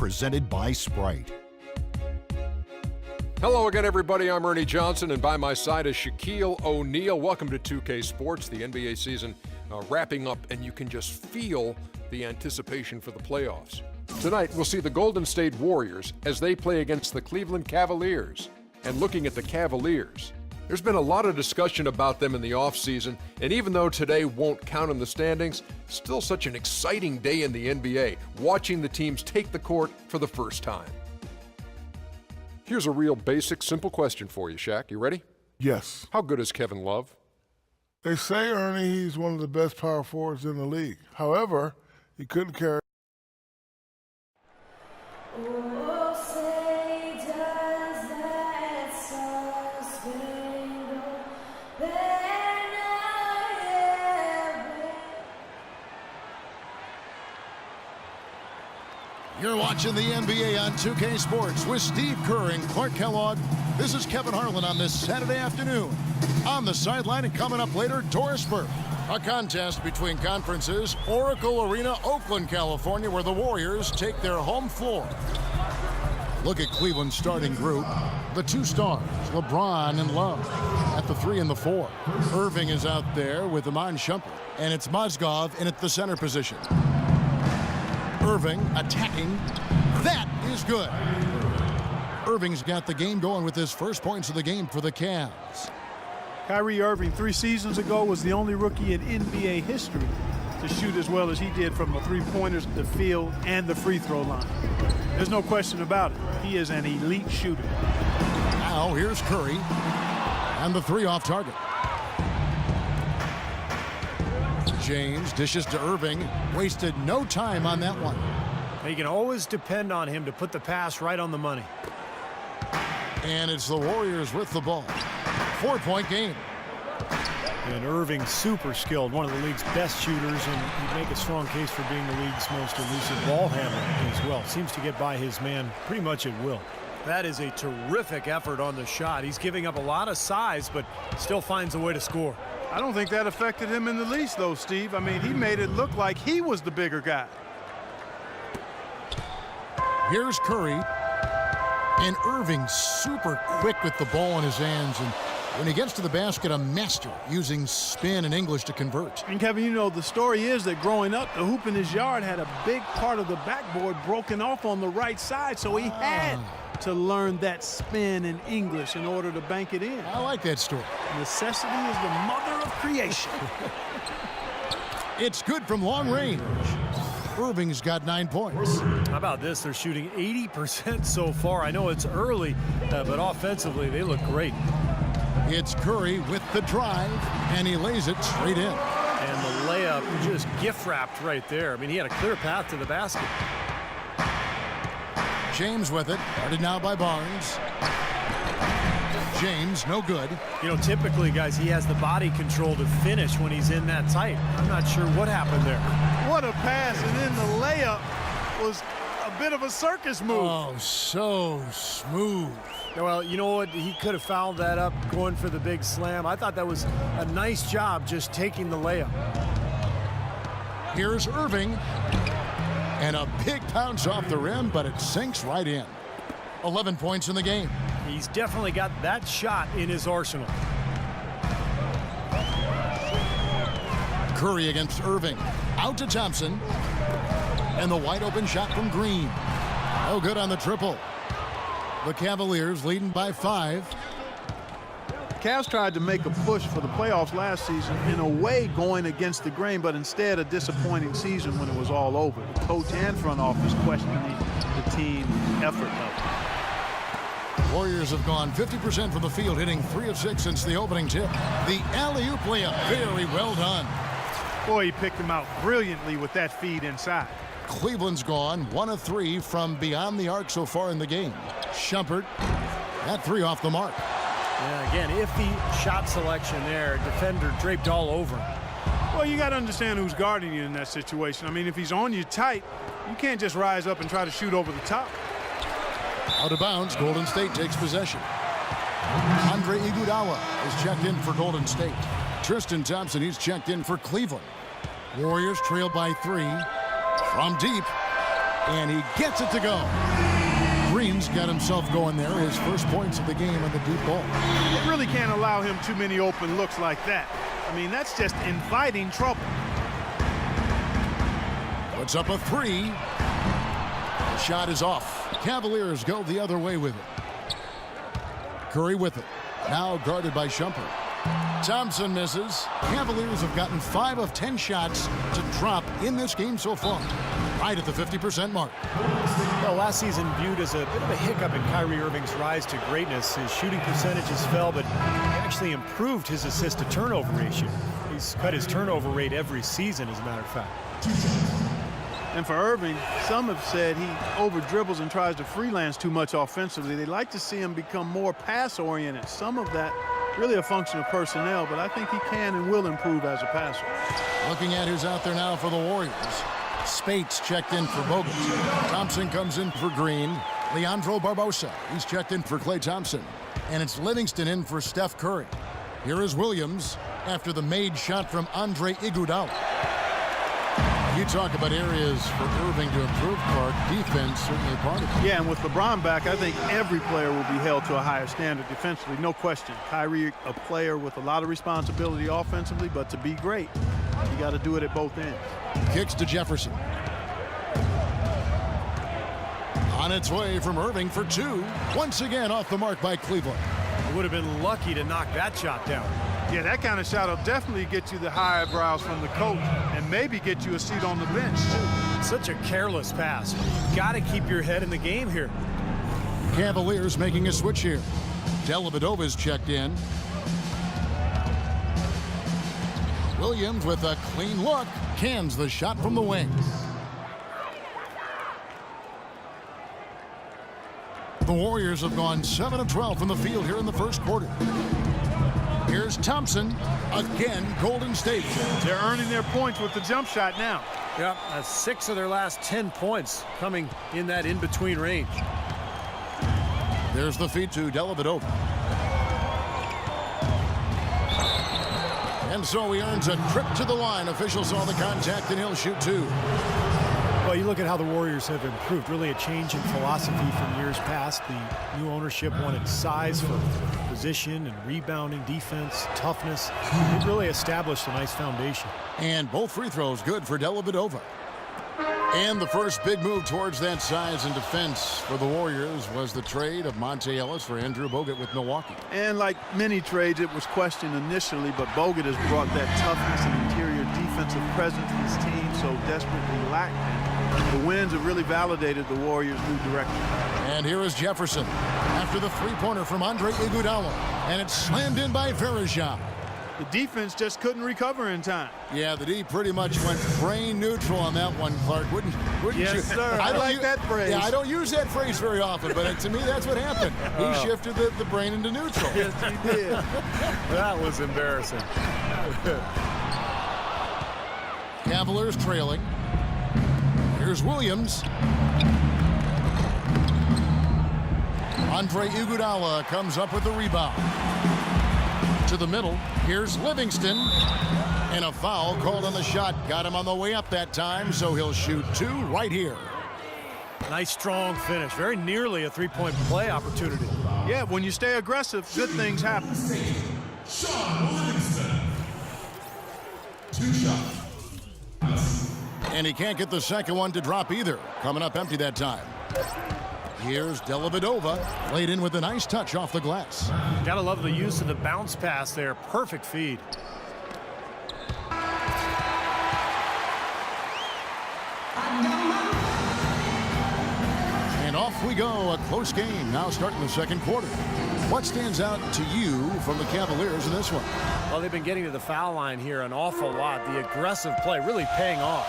presented by Sprite. Hello again, everybody. I'm Ernie Johnson, and by my side is Shaquille O'Neal. Welcome to 2K Sports, the NBA season wrapping up, and you can just feel the anticipation for the playoffs. Tonight, we'll see the Golden State Warriors as they play against the Cleveland Cavaliers. And looking at the Cavaliers, there's been a lot of discussion about them in the offseason, and even though today won't count in the standings, still such an exciting day in the NBA, watching the teams take the court for the first time. Here's a real basic, simple question for you, Shaq. You ready? Yes. How good is Kevin Love? They say, Ernie, he's one of the best power forwards in the league. However, he couldn't carry. You're watching the NBA on 2K Sports with Steve Kerr and Clark Kellogg. This is Kevin Harlan on this Saturday afternoon. On the sideline and coming up later, Doris Burke. A contest between conferences, Oracle Arena, Oakland, California, where the Warriors take their home floor. Look at Cleveland's starting group. The two stars, LeBron and Love, at the 3 and the 4. Irving is out there with Iman Shumpert, and it's Mozgov in at the center position. Irving attacking. That is good. Irving's got the game going with his first points of the game for the Cavs. Kyrie Irving 3 seasons ago was the only rookie in NBA history to shoot as well as he did from the three-pointers, the field, and the free throw line. There's no question about it. He is an elite shooter. Now here's Curry. And the 3 off target. James dishes to Irving. Wasted no time on that one. You can always depend on him to put the pass right on the money. And it's the Warriors with the ball. 4-point game. And Irving, super skilled, one of the league's best shooters, and you make a strong case for being the league's most elusive ball handler as well. Seems to get by his man pretty much at will. That is a terrific effort on the shot. He's giving up a lot of size, but still finds a way to score. I don't think that affected him in the least, though, Steve. I mean, he made it look like he was the bigger guy. Here's Curry. And Irving super quick with the ball in his hands. And when he gets to the basket, a master using spin and English to convert. And, Kevin, you know, the story is that growing up, the hoop in his yard had a big part of the backboard broken off on the right side, so he had to learn that spin in English in order to bank it in. I like that story. Necessity is the mother of creation. It's good from long range. Irving's got 9 points. How about this? They're shooting 80% so far. I know it's early, but offensively they look great. It's Curry with the drive, and he lays it straight in. And the layup just gift-wrapped right there. I mean, he had a clear path to the basket. James with it, guarded now by Barnes. James, no good. You know, typically, guys, he has the body control to finish when he's in that tight. I'm not sure what happened there. What a pass, and then the layup was a bit of a circus move. Oh, so smooth. Well, you know what? He could have fouled that up going for the big slam. I thought that was a nice job just taking the layup. Here's Irving. And a big bounce off the rim, but it sinks right in. 11 points in the game. He's definitely got that shot in his arsenal. Curry against Irving. Out to Thompson. And the wide open shot from Green. No good on the triple. The Cavaliers leading by 5. Cavs tried to make a push for the playoffs last season, in a way going against the grain, but instead a disappointing season when it was all over. The coach and front office questioning the team effort level. Warriors have gone 50% from the field, hitting 3 of 6 since the opening tip. The alley-oop layup, very well done. Boy, he picked him out brilliantly with that feed inside. Cleveland's gone 1 of 3 from beyond the arc so far in the game. Shumpert, that 3 off the mark. Yeah, again, iffy shot selection there. Defender draped all over him. Well, you got to understand who's guarding you in that situation. I mean, if he's on you tight, you can't just rise up and try to shoot over the top. Out of bounds, Golden State takes possession. Andre Iguodala is checked in for Golden State. Tristan Thompson, he's checked in for Cleveland. Warriors trail by 3. From deep, And he gets it to go. Green's got himself going there. His first points of the game on the deep ball. You really can't allow him too many open looks like that. I mean, that's just inviting trouble. Puts up a three. The shot is off. Cavaliers go the other way with it. Curry with it. Now guarded by Shumpert. Thompson misses. Cavaliers have gotten 5 of 10 shots to drop in this game so far. Right at the 50% mark. Well, last season viewed as a bit of a hiccup in Kyrie Irving's rise to greatness. His shooting percentages fell, but he actually improved his assist-to-turnover ratio. He's cut his turnover rate every season, as a matter of fact. And for Irving, some have said he over-dribbles and tries to freelance too much offensively. They like to see him become more pass-oriented. Some of that really a function of personnel, but I think he can and will improve as a passer. Looking at who's out there now for the Warriors. Spates checked in for Bogut. Thompson comes in for Green. Leandro Barbosa, he's checked in for Klay Thompson. And it's Livingston in for Steph Curry. Here is Williams after the made shot from Andre Iguodala. You talk about areas for Irving to improve, Clark. Defense certainly part of it. Yeah, and with LeBron back, I think every player will be held to a higher standard defensively, no question. Kyrie, a player with a lot of responsibility offensively, but to be great, you got to do it at both ends. Kicks to Jefferson. On its way from Irving for 2. Once again off the mark by Cleveland. He would have been lucky to knock that shot down. Yeah, that kind of shot will definitely get you the high eyebrows from the coach and maybe get you a seat on the bench, too. Such a careless pass. You got to keep your head in the game here. Cavaliers making a switch here. Dellavedova's checked in. Williams with a clean look. Cans the shot from the wing. The Warriors have gone 7 of 12 from the field here in the first quarter. Here's Thompson. Again, Golden State. They're earning their points with the jump shot now. Yep, that's 6 of their last 10 points coming in that in-between range. There's the feed to Dellavedova. And so he earns a trip to the line. Officials saw the contact, and he'll shoot 2. Well, you look at how the Warriors have improved. Really a change in philosophy from years past. The new ownership wanted size for position and rebounding, defense, toughness. They've really established a nice foundation. And both free throws good for Dellavedova. And the first big move towards that size and defense for the Warriors was the trade of Monte Ellis for Andrew Bogut with Milwaukee. And like many trades, it was questioned initially, but Bogut has brought that toughness and interior defensive presence his team so desperately lacked. The wins have really validated the Warriors' new direction. And here is Jefferson after the three-pointer from Andre Iguodala. And it's slammed in by Varejao. The defense just couldn't recover in time. Yeah, the D pretty much went brain neutral on that one, Clark. Wouldn't yes, you? Sir. I like that phrase. Yeah, I don't use that phrase very often, but to me, that's what happened. He shifted the brain into neutral. Yes, he did. That was embarrassing. Cavaliers trailing. Here's Williams. Andre Iguodala comes up with the rebound. To the middle, here's Livingston. And a foul called on the shot. Got him on the way up that time, so he'll shoot 2 right here. Nice, strong finish. Very nearly a three-point play opportunity. Yeah, when you stay aggressive, good things happen. Shaun Livingston. 2 shots. And he can't get the second one to drop either. Coming up empty that time. Here's Dellavedova, laid in with a nice touch off the glass. Gotta love the use of the bounce pass there. Perfect feed. And off we go. A close game now starting the second quarter. What stands out to you from the Cavaliers in this one? Well, they've been getting to the foul line here an awful lot. The aggressive play really paying off.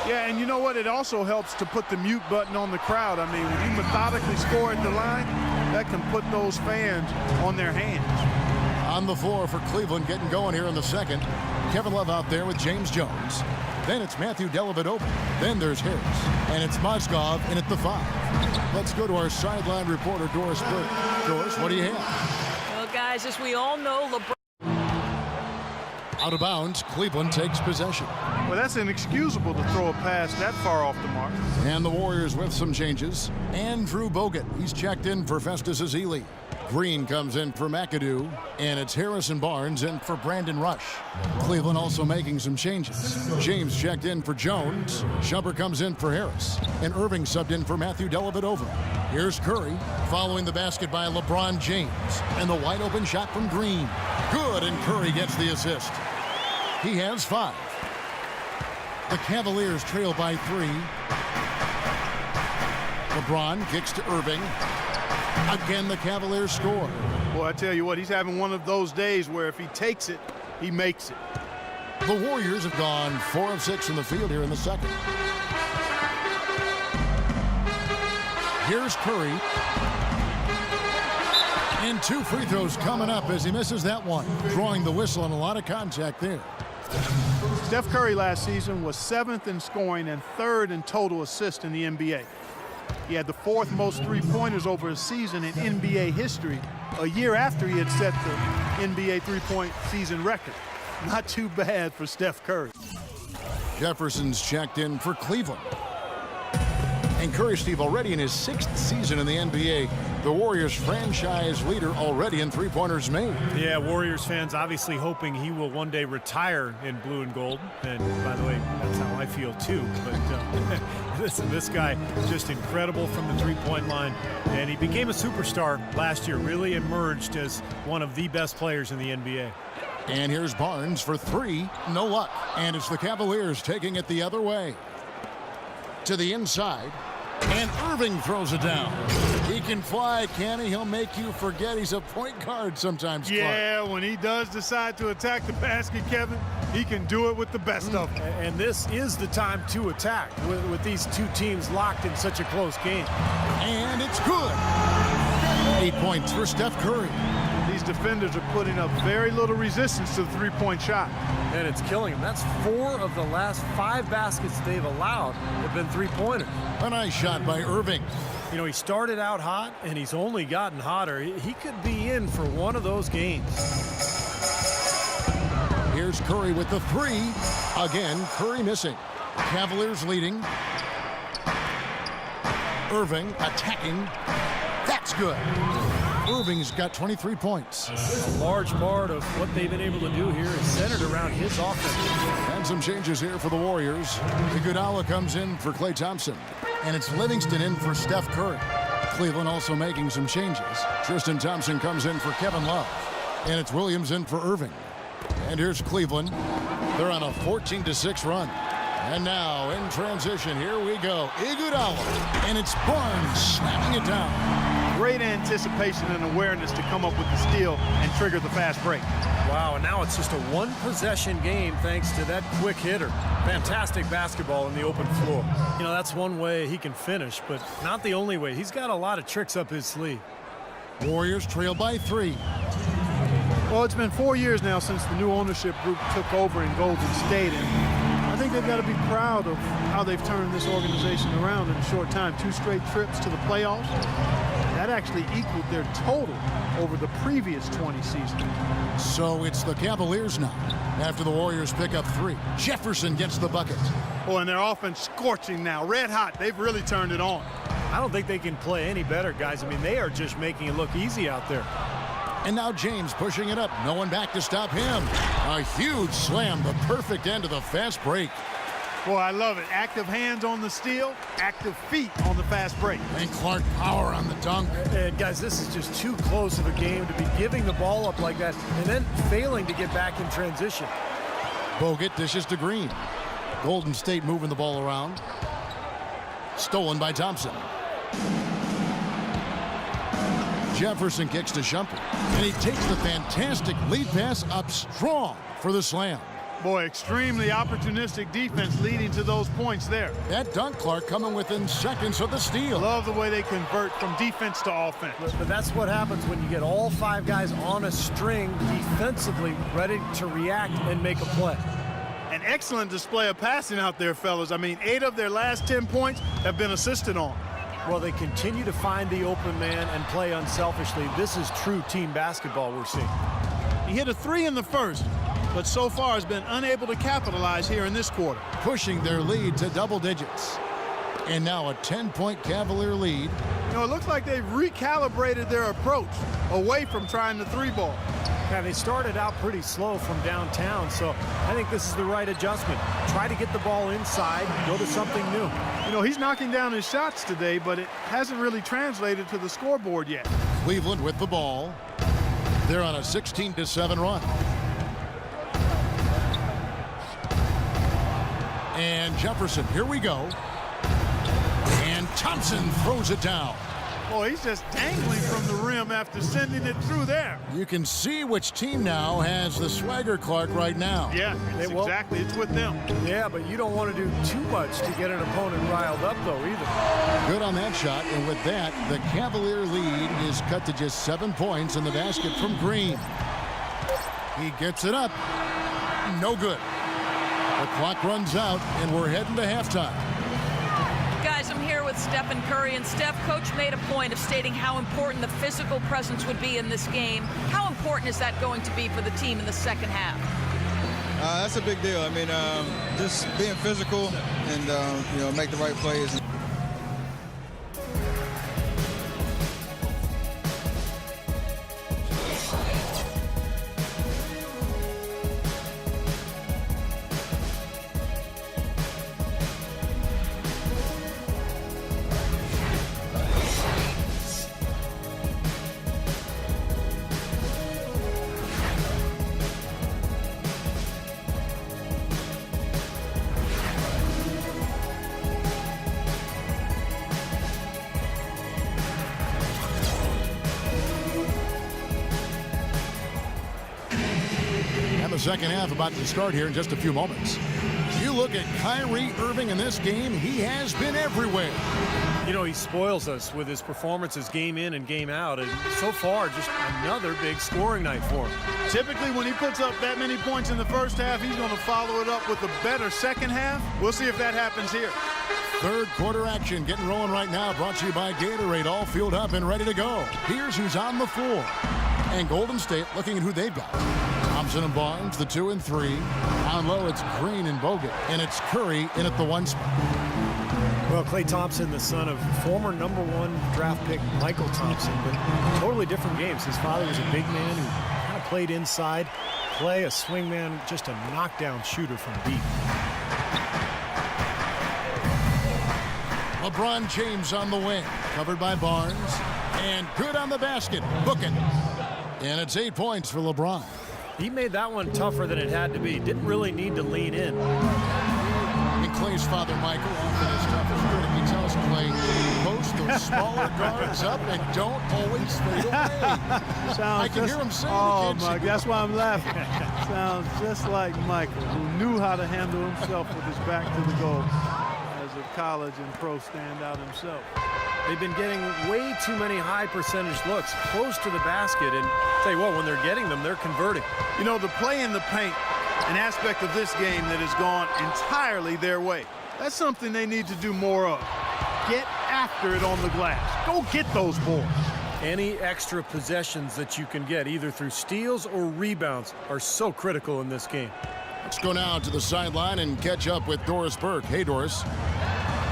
Yeah, and you know what? It also helps to put the mute button on the crowd. I mean, when you methodically score at the line, that can put those fans on their hands. On the floor for Cleveland, getting going here in the second. Kevin Love out there with James Jones. Then it's Matthew Dellavedova. Then there's Harris. And it's Mozgov in at the 5. Let's go to our sideline reporter, Doris Burke. Doris, what do you have? Well, guys, as we all know, LeBron. Out of bounds, Cleveland takes possession. Well, that's inexcusable to throw a pass that far off the mark. And the Warriors with some changes. Andrew Bogut, he's checked in for Festus Ezeli. Green comes in for McAdoo, and it's Harrison Barnes in for Brandon Rush. Cleveland also making some changes. James checked in for Jones. Shumpert comes in for Harris, and Irving subbed in for Matthew Dellavedova. Here's Curry, following the basket by LeBron James, and the wide open shot from Green. Good, and Curry gets the assist. He has 5. The Cavaliers trail by 3. LeBron kicks to Irving. Again, the Cavaliers score. Boy, I tell you what, he's having one of those days where if he takes it, he makes it. The Warriors have gone 4 of 6 from the field here in the second. Here's Curry. And 2 free throws coming up as he misses that one. Drawing the whistle and a lot of contact there. Steph Curry last season was 7th in scoring and 3rd in total assists in the NBA. He had the 4th most three-pointers over a season in NBA history, a year after he had set the NBA three-point season record. Not too bad for Steph Curry. Jefferson's checked in for Cleveland. And Curry, Steve, already in his 6th season in the NBA, the Warriors franchise leader already in three-pointers made. Yeah, Warriors fans obviously hoping he will one day retire in blue and gold. And by the way, that's how I feel too. But listen, this guy just incredible from the three-point line. And he became a superstar last year, really emerged as one of the best players in the NBA. And here's Barnes for 3. No luck. And it's the Cavaliers taking it the other way. To the inside. And Irving throws it down. He can fly, can he? He'll make you forget he's a point guard sometimes, Clark. Yeah, when he does decide to attack the basket, Kevin, he can do it with the best of them. And this is the time to attack with these 2 teams locked in such a close game. And it's good. 8 points for Steph Curry. These defenders are putting up very little resistance to the three-point shot. And it's killing them. That's 4 of the last 5 baskets they've allowed have been three-pointers. A nice shot by Irving. You know, he started out hot, and he's only gotten hotter. He could be in for one of those games. Here's Curry with the 3. Again, Curry missing. Cavaliers leading. Irving attacking. That's good. Irving's got 23 points. A large part of what they've been able to do here is centered around his offense. And some changes here for the Warriors. Iguodala comes in for Klay Thompson. And it's Livingston in for Steph Curry. Cleveland also making some changes. Tristan Thompson comes in for Kevin Love. And it's Williams in for Irving. And here's Cleveland. They're on a 14-6 run. And now in transition, here we go. Iguodala. And it's Barnes slamming it down. Great anticipation and awareness to come up with the steal and trigger the fast break. Wow, and now it's just a one-possession game thanks to that quick hitter. Fantastic basketball in the open floor. You know, that's one way he can finish, but not the only way. He's got a lot of tricks up his sleeve. Warriors trail by 3. Well, it's been 4 years now since the new ownership group took over in Golden State, and I think they've got to be proud of how they've turned this organization around in a short time. 2 straight trips to the playoffs. That actually equaled their total over the previous 20 seasons. So it's the Cavaliers now. After the Warriors pick up 3. Jefferson gets the bucket. Oh, and their offense scorching now. Red hot. They've really turned it on. I don't think they can play any better, guys. I mean, they are just making it look easy out there. And now James pushing it up. No one back to stop him. A huge slam. The perfect end of the fast break. Boy, I love it. Active hands on the steal, active feet on the fast break. And Clark power on the dunk. And guys, this is just too close of a game to be giving the ball up like that and then failing to get back in transition. Bogut dishes to Green. Golden State moving the ball around. Stolen by Thompson. Jefferson kicks to Shumpert. And he takes the fantastic lead pass up strong for the slam. Boy, extremely opportunistic defense leading to those points there. That dunk, Clark, coming within seconds of the steal. Love the way they convert from defense to offense. But that's what happens when you get all 5 guys on a string defensively ready to react and make a play. An excellent display of passing out there, fellas. I mean, 8 of their last 10 points have been assisted on. Well, they continue to find the open man and play unselfishly. This is true team basketball we're seeing. He hit a 3 in the first. but so far has been unable to capitalize here in this quarter. Pushing their lead to double digits. And now a 10-point Cavalier lead. You know, it looks like they've recalibrated their approach away from trying the three ball. Yeah, they started out pretty slow from downtown, so I think this is the right adjustment. Try to get the ball inside, go to something new. You know, he's knocking down his shots today, but it hasn't really translated to the scoreboard yet. Cleveland with the ball. They're on a 16-7 run. And Jefferson, here we go. And Thompson throws it down. Boy, he's just dangling from the rim after sending it through there. You can see which team now has the swagger, Clark, right now. Yeah, it's with them. Yeah, but you don't want to do too much to get an opponent riled up, though, either. Good on that shot, and with that, the Cavalier lead is cut to just 7 points in the basket from Green. He gets it up. No good. The clock runs out, and we're heading to halftime. Guys, I'm here with Stephen Curry, and Steph, Coach made a point of stating how important the physical presence would be in this game. How important is that going to be for the team in the second half? That's a big deal. I mean, just being physical and, make the right plays. Second half about to start here in just a few moments. You look at Kyrie Irving in this game, he has been everywhere. You know, he spoils us with his performances game in and game out, and so far just another big scoring night for him. Typically when he puts up that many points in the first half, he's going to follow it up with a better second half. We'll see if that happens here. Third quarter action getting rolling right now, brought to you by Gatorade, all fueled up and ready to go. Here's who's on the floor. And Golden State looking at who they've got. Thompson and Barnes, the 2 and 3. Down low, it's Green and Bogut, and it's Curry in at the 1 spot. Well, Klay Thompson, the son of former #1 draft pick Michael Thompson, but totally different games. His father was a big man who kind of played inside. Klay, a swing man, just a knockdown shooter from deep. LeBron James on the wing, covered by Barnes, and good on the basket. Book it. And it's 8 points for LeBron. He made that one tougher than it had to be. Didn't really need to lean in. And Klay's father, Michael, often his toughest critic. He tells Klay, post those smaller guards up and don't always fade away. I can hear him saying it. Oh, my, that's why I'm laughing. Sounds just like Michael, who knew how to handle himself with his back to the goal as a college and pro standout himself. They've been getting way too many high percentage looks close to the basket, and tell you what, when they're getting them, they're converting. You know, the play in the paint, an aspect of this game that has gone entirely their way. That's something they need to do more of. Get after it on the glass. Go get those boards. Any extra possessions that you can get, either through steals or rebounds, are so critical in this game. Let's go now to the sideline and catch up with Doris Burke. Hey, Doris.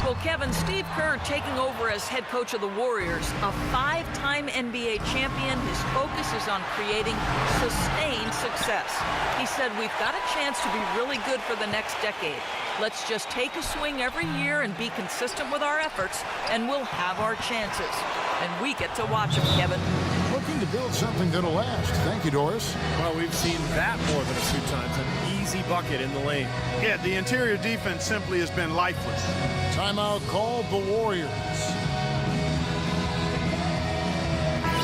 Well, Kevin, Steve Kerr taking over as head coach of the Warriors, a 5-time NBA champion. His focus is on creating sustained success. He said, we've got a chance to be really good for the next decade. Let's just take a swing every year and be consistent with our efforts, and we'll have our chances. And we get to watch them, Kevin. Looking to build something that'll last. Thank you, Doris. Well, we've seen that more than a few times. An easy bucket in the lane. Yeah, the interior defense simply has been lifeless. Timeout called the Warriors.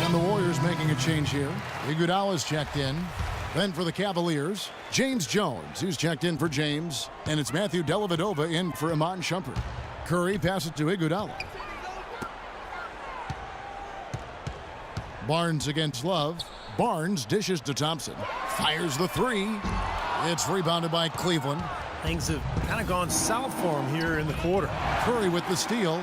And the Warriors making a change here. Iguodala's checked in. Then for the Cavaliers, James Jones, who's checked in for James. And it's Matthew Dellavedova in for Iman Shumpert. Curry passes to Iguodala. Barnes against Love. Barnes dishes to Thompson. Fires the 3. It's rebounded by Cleveland. Things have kind of gone south for him here in the quarter. Curry with the steal.